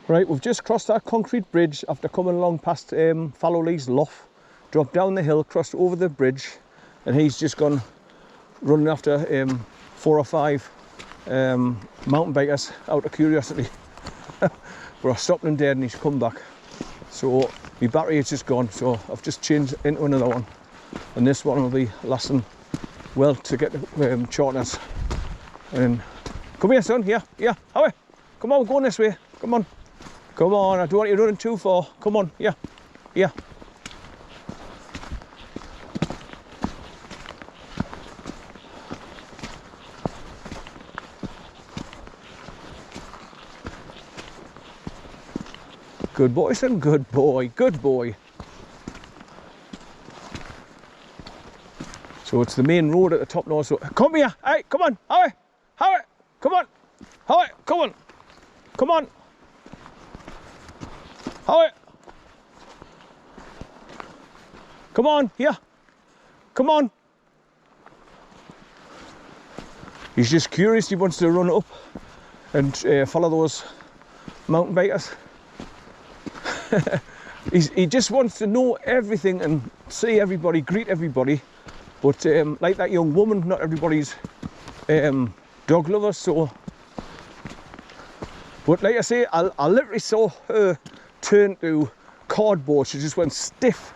Right, we've just crossed that concrete bridge after coming along past Fallowlee's loft, dropped down the hill, crossed over the bridge, and he's just gone running after 4 or 5 mountain bikers out of curiosity. But I stopped him dead and he's come back. So my battery is just gone, so I've just changed into another one. And this one will be lasting well to get to Chartners. And come here, son, here, Howie. Come on, we're going this way, come on. Come on, I don't want you running too far. Come on, yeah. Good boy, son, good boy. So it's the main road at the top now, so come here, hey, come on, Howie, come on, Howie, come on. Howie. Come on, here. Come on. He's just curious, he wants to run up and follow those mountain bikers. He just wants to know everything and see everybody, greet everybody. But like that young woman, not everybody's dog lover, so. But like I say, I literally saw her turn to cardboard. She just went stiff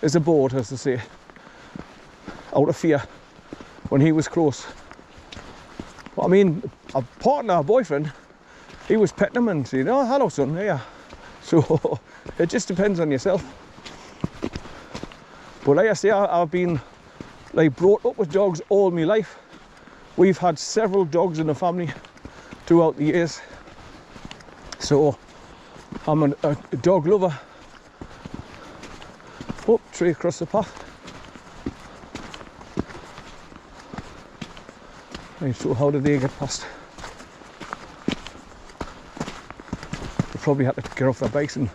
as a board, as they say, out of fear when he was close. But I mean, a partner, a boyfriend, he was petting him and saying, oh, hello, son, yeah. So it just depends on yourself. But like I say, I've been like brought up with dogs all my life. We've had several dogs in the family throughout the years. So I'm a dog lover. Oh, tree across the path. Right, so how did they get past? They probably had to get off their bikes and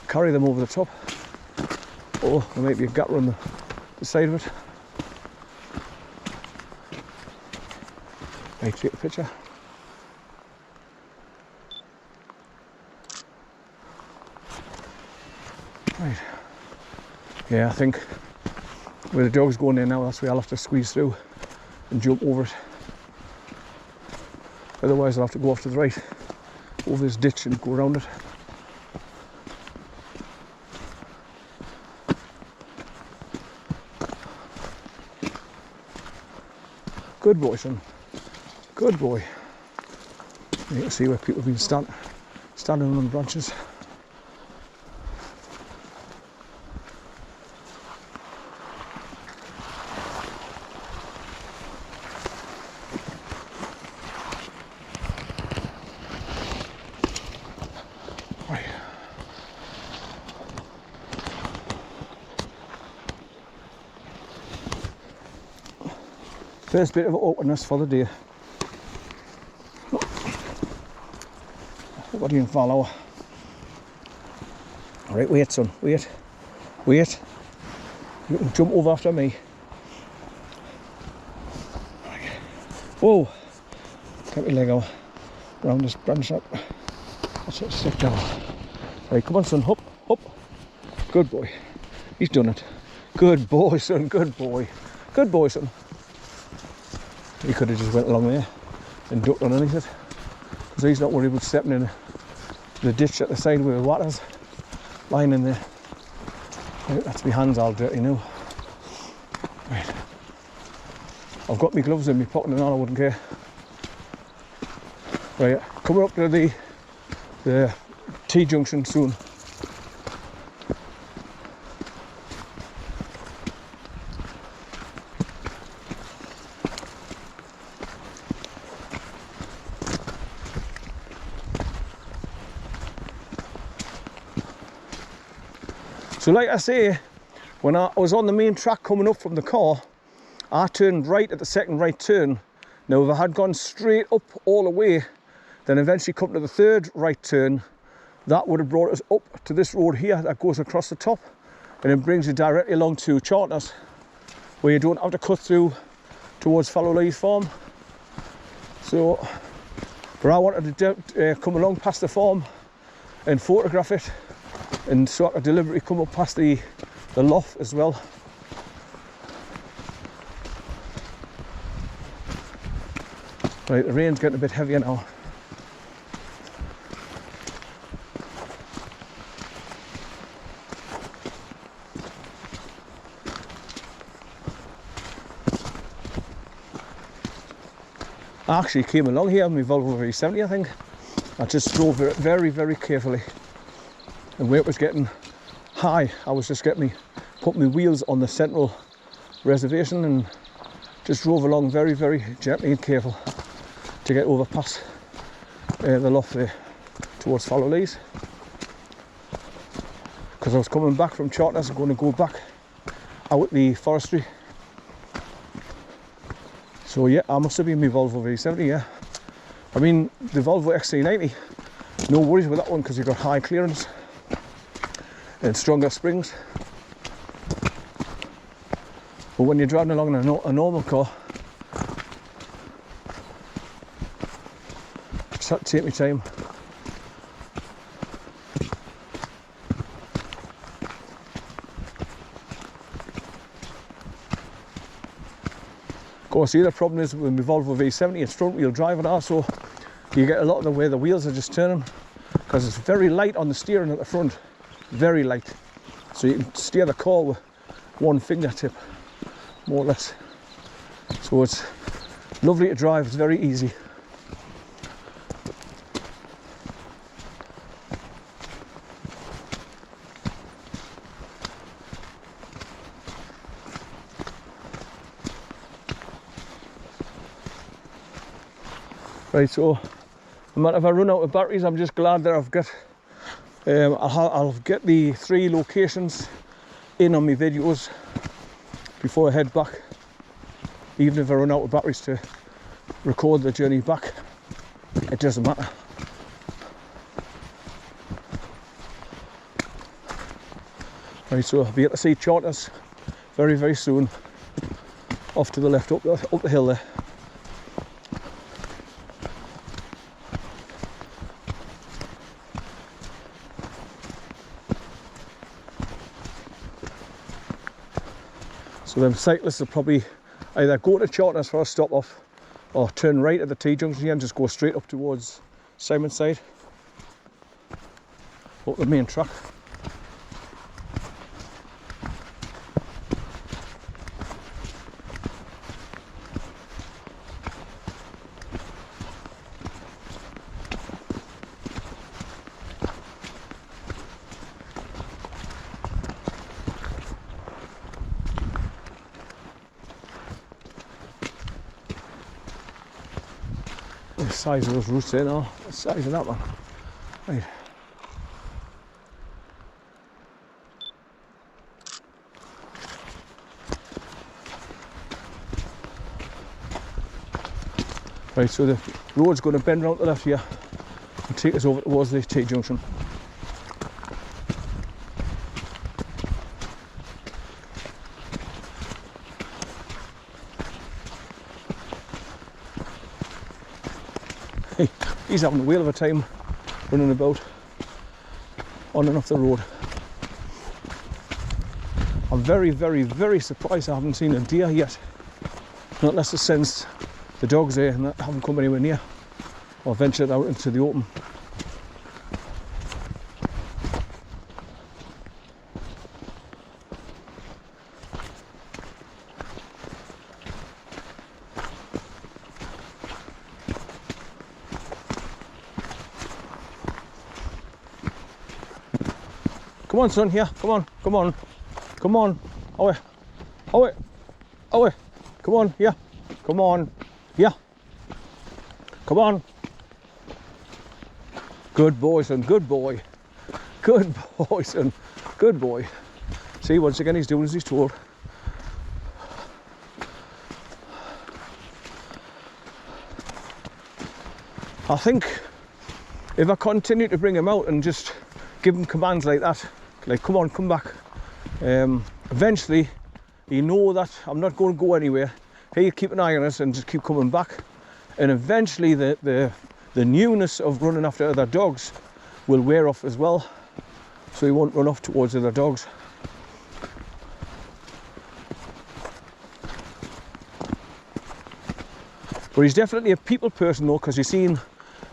carry them over the top. Or there might be a gutter on the side of it. Right, take a picture. Right. Yeah, I think where the dog's going in now, that's where I'll have to squeeze through and jump over it. Otherwise I'll have to go off to the right, over this ditch and go around it. Good boy, son. Good boy. You can see where people have been standing on branches. Right. First bit of openness for the day. What do you follow? Alright, wait, son, wait. You can jump over after me. Whoa! Get my leg out. Round this branch up. That's it, stick down. Right, come on, son, hop. Good boy. He's done it. Good boy, son, good boy. Good boy, son. He could have just went along there and ducked underneath it. Because he's not worried about stepping in the ditch at the side where the water's lying in there. Right, that's my hands all dirty now. Right. I've got my gloves in my pocket and all, I wouldn't care. Right, coming up to the T-junction soon. So like I say, when I was on the main track coming up from the car, I turned right at the second right turn. Now if I had gone straight up all the way, then eventually come to the third right turn, that would have brought us up to this road here that goes across the top and it brings you directly along to Chartners, where you don't have to cut through towards Fallowlee's farm. So, but I wanted to come along past the farm and photograph it, and so I could deliberately come up past the loft as well. Right, the rain's getting a bit heavier now. I actually came along here on my Volvo V70, I think. I just drove it very, very carefully. And where it was getting high, I was just put my wheels on the central reservation and just drove along very, very gently and careful to get over past the loft there towards Lees. Because I was coming back from Chartners, I'm going to go back out the forestry. So yeah, I must have been my Volvo V70, yeah. I mean, the Volvo XC90, no worries with that one because you've got high clearance and stronger springs. But when you're driving along in a normal car, just have to take my time. Of course, the other problem is with my Volvo V70, it's front wheel drive, and also you get a lot of the way the wheels are just turning because it's very light on the steering at the front, very light. So you can steer the car with one fingertip, more or less. So it's lovely to drive, it's very easy. Right, so no matter if I run out of batteries, I'm just glad that I've got, I'll get the 3 locations in on my videos before I head back. Even if I run out of batteries to record the journey back, it doesn't matter. Right, so I'll be able to see Chartners very, very soon. Off to the left, up the hill there. So them cyclists will probably either go to Chartners for a stop off or turn right at the T-junction here and just go straight up towards Simonside, up the main track. The size of those roots there now, the size of that one. Right. Right, so the road's going to bend round to the left here and take us over towards the T-junction. He's having a whale of a time running about on and off the road. I'm very, very, very surprised I haven't seen a deer yet. Not unless it sensed the dogs there and haven't come anywhere near or ventured out into the open. Come on, son, here, come on, come on, come on, away, away, away, come on, here, come on, here, come on. Good boy, son, good boy, good boy, son, good boy. See, once again, he's doing as he's told. I think if I continue to bring him out and just give him commands like that, like come on, come back, eventually he know that I'm not going to go anywhere. He'll keep an eye on us and just keep coming back, and eventually the newness of running after other dogs will wear off as well, so he won't run off towards other dogs. But he's definitely a people person though, because you seen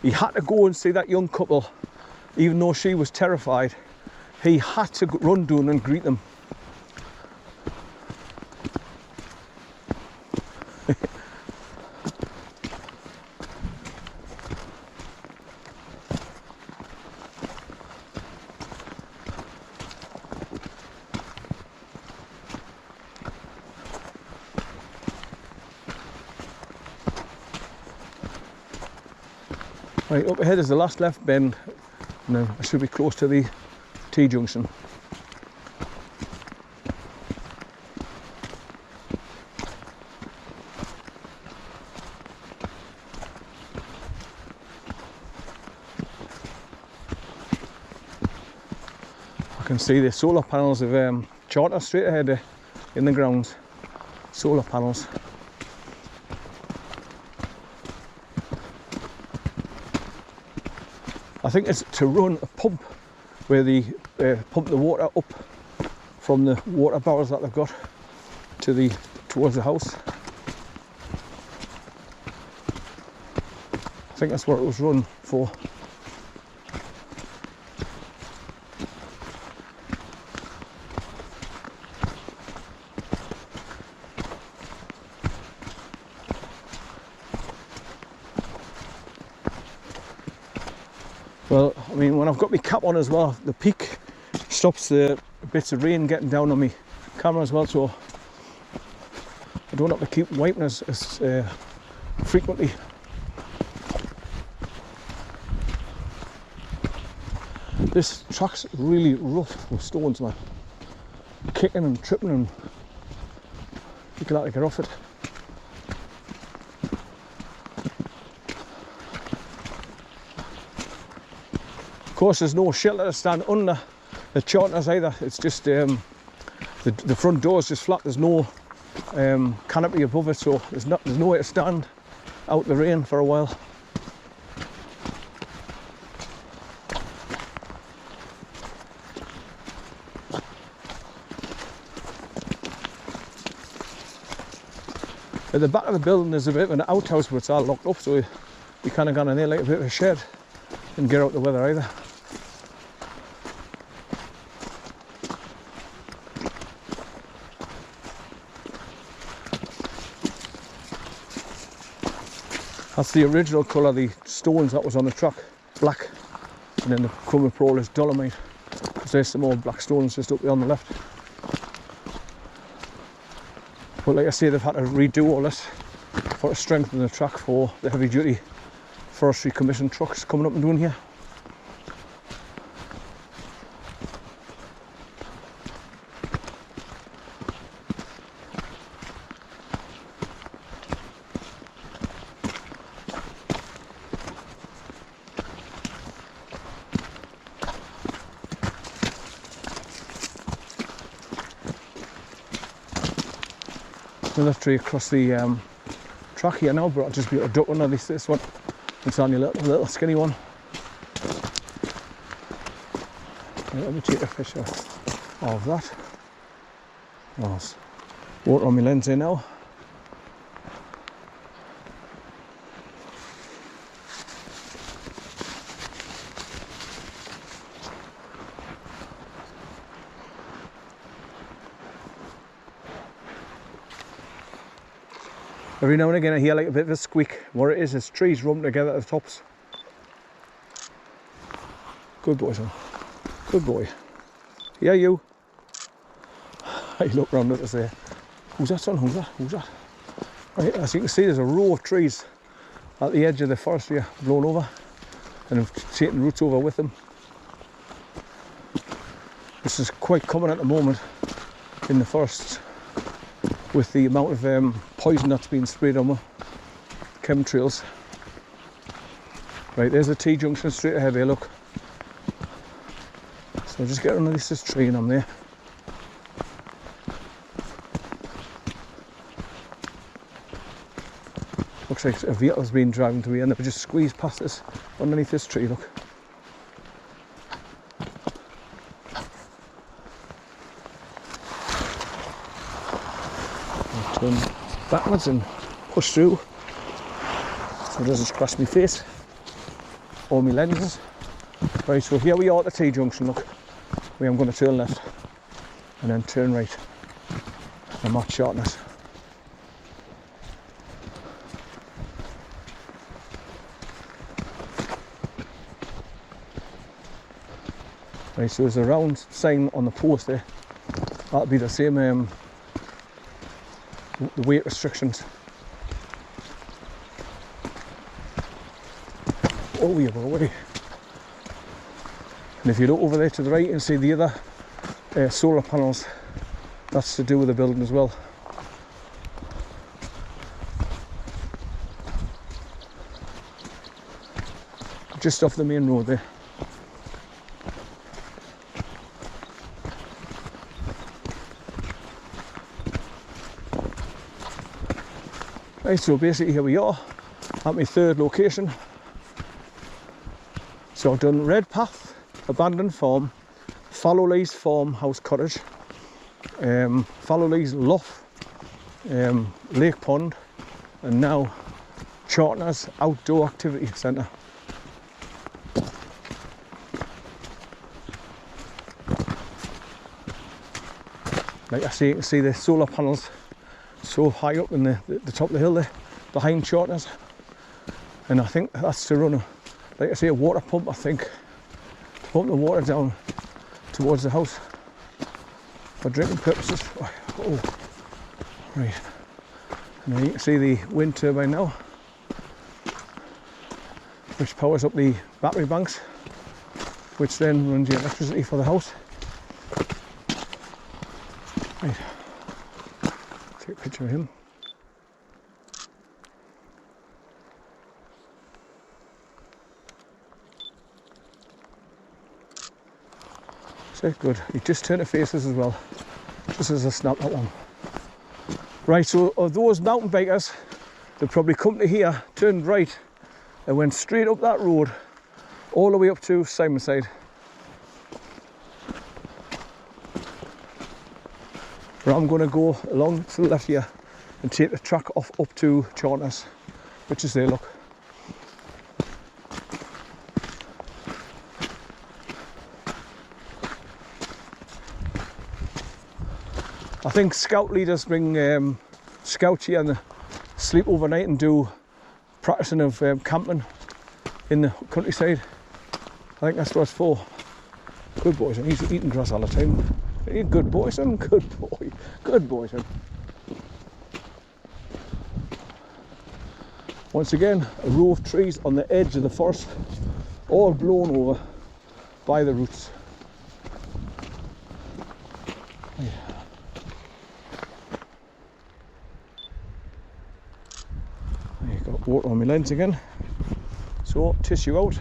he had to go and see that young couple, even though she was terrified. He had to run down and greet them. Right, up ahead is the last left bend. Now I should be close to the T-junction. I can see the solar panels of Chartners straight ahead in the grounds. Solar panels. I think it's to run a pump where they pump the water up from the water barrels that they've got to towards the house. I think that's what it was run for. Well, I mean, when I've got my cap on as well, the peak stops the bits of rain getting down on my camera as well, so I don't have to keep wiping as frequently. This track's really rough with stones, man. Kicking and tripping, and you can have to get off it. Of course, there's no shelter to stand under the Chartners either. It's just the front door is just flat. There's no canopy above it, so there's nowhere to stand out the rain for a while. At the back of the building there's a bit of an outhouse, but it's all locked up, so you kind of gone in there like a bit of a shed and get out the weather either. That's the original colour, the stones that was on the track, black, and then the crumb pearl is dolomite, because there's some more black stones just up there on the left. But like I say, they've had to redo all this for to strengthen the track for the heavy duty forestry commission trucks coming up and doing here. Another tree across the track here now, but I'll just be able to duck under this one. It's only a little skinny one. Right, let me take a picture of that. Oh, there's water on my lens here now. Every now and again I hear like a bit of a squeak. What it is trees rubbing together at the tops. Good boy, son. Good boy. Yeah, you. I look round at us there. Who's that, son? Who's that? Who's that? Right, as you can see, there's a row of trees at the edge of the forest here, blown over, and have taken roots over with them. This is quite common at the moment in the forests, with the amount of poison that's been sprayed on with chemtrails. Right, there's a T-junction straight ahead there, look. So I'll just get underneath this tree and I'm there. Looks like a vehicle's been driving to me and they've just squeezed past us underneath this tree, look. turn backwards and push through so it doesn't scratch my face or my lenses. Right, so here we are at the T-junction, look, where I'm going to turn left and then turn right. I'm at Chartners. Right, so there's a round sign on the post there. That'll be the same, the weight restrictions. Oh, we go away. And if you look over there to the right and see the other solar panels, that's to do with the building as well. Just off the main road there. Right, so basically here we are at my third location. So I've done Red Path, Abandoned Farm, Fallowleys Farmhouse Cottage, Fallowleys Lough, Lake Pond, and now Chartners Outdoor Activity Centre. Like I say, you can see the solar panels so high up in the top of the hill there, behind Chartners. And I think that's to run, like I say, a water pump, I think, to pump the water down towards the house for drinking purposes. Oh, right. And then you can see the wind turbine now, which powers up the battery banks, which then runs the electricity for the house. Right. Take a picture of him. So good. He just turned to faces as well, just as I snapped that one. Right, so of those mountain bikers, they probably come to here, turned right, and went straight up that road, all the way up to Simonside. But I'm going to go along to the left here and take the track off up to Chartners, which is there, look. I think scout leaders bring scouts here and sleep overnight and do practicing of camping in the countryside. I think that's what it's for. Good boy, son. He's eating grass all the time. You're a good boy, son. Good boy. Good boy, son. Once again, a row of trees on the edge of the forest, all blown over by the roots. Yeah. There you got water on my lens again. So, tissue out.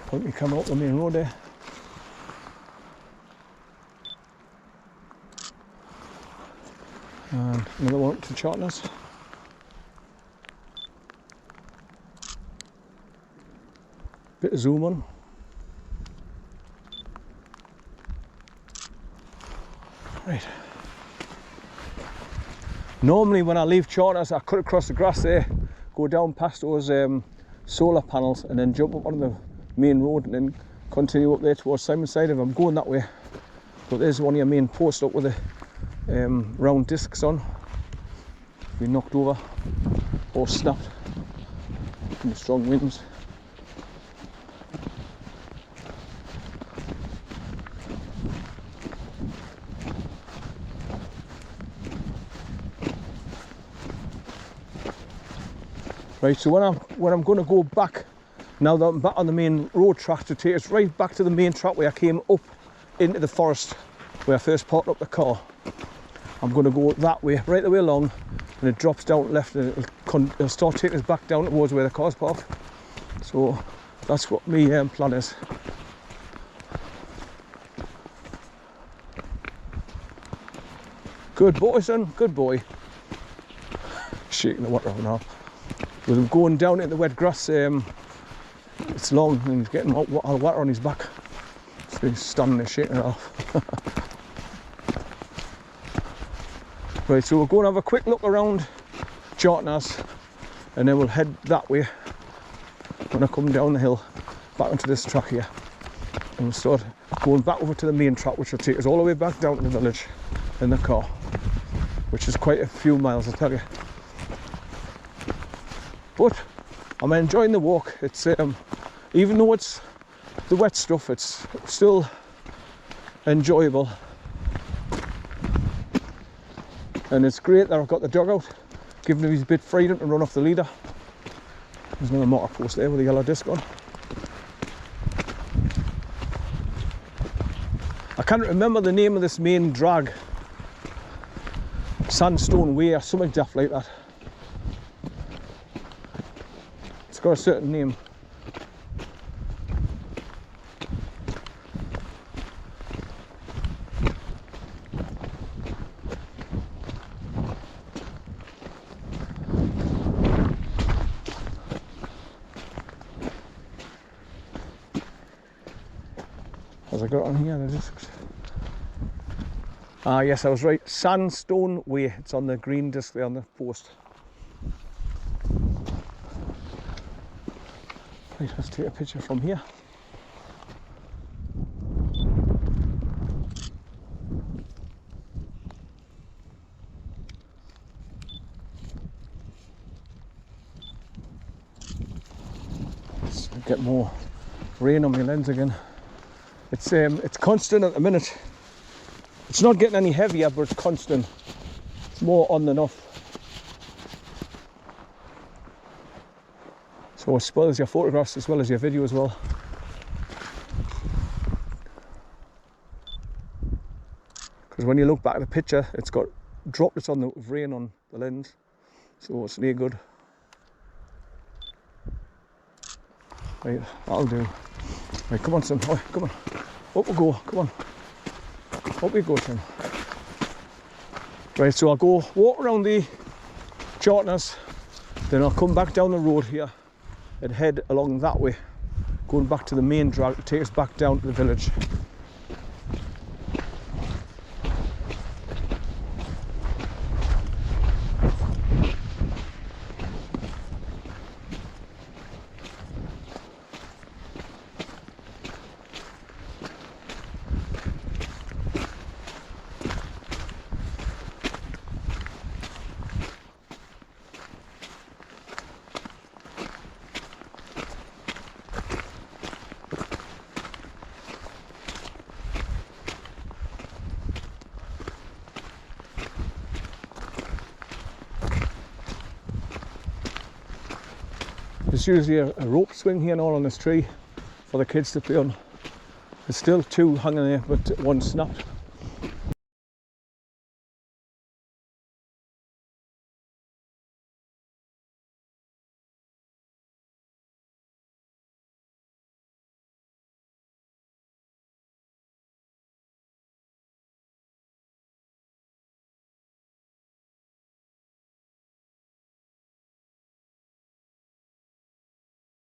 Point me coming up the main road there. And another one up to Chartners. Bit of zoom on. Right. Normally when I leave Chartners, I cut across the grass there, go down past those solar panels and then jump up on the main road and then continue up there towards Simonside if I'm going that way. But there's one of your main posts up with the round discs on. Been knocked over or snapped from the strong winds. Right, so when I'm going to go back, now that I'm back on the main road track, to take us right back to the main track where I came up into the forest, where I first parked up the car. I'm going to go that way, right the way along, and it drops down left and it'll start taking us back down towards where the car's parked. So that's what my plan is. Good boy, son, good boy. Shaking the water off now. With him going down in the wet grass, it's long and he's getting all water on his back. So he's standing there shaking it off. Right, so we'll go and have a quick look around Chartners and then we'll head that way when I come down the hill back onto this track here. And we'll start going back over to the main track, which will take us all the way back down to the village in the car, which is quite a few miles, I tell you. But I'm enjoying the walk. It's even though it's the wet stuff, it's still enjoyable. And it's great that I've got the dog out, giving him his bit freedom to run off the leader. There's another motor post there with a yellow disc on. I can't remember the name of this main drag. SANDSTONE WAY or something daft like that. It's got a certain name. Has I got on here? Ah, yes, I was right. SANDSTONE WAY. It's on the green disc there on the post. Right, let's take a picture from here. Let's get more rain on my lens again. It's constant at the minute. It's not getting any heavier, but it's constant. It's more on than off. So it spoils your photographs as well as your video as well. Because when you look back at the picture, it's got droplets on the rain on the lens. So it's really good. Right, that'll do. Right, come on, son. Oh, come on. Up we go. Come on. Up we go, son. Right, so I'll go walk around the Chartners, then I'll come back down the road here and head along that way, going back to the main drag to take us back down to the village. There's usually a rope swing here and all on this tree for the kids to play on. There's still two hanging there, but one snapped.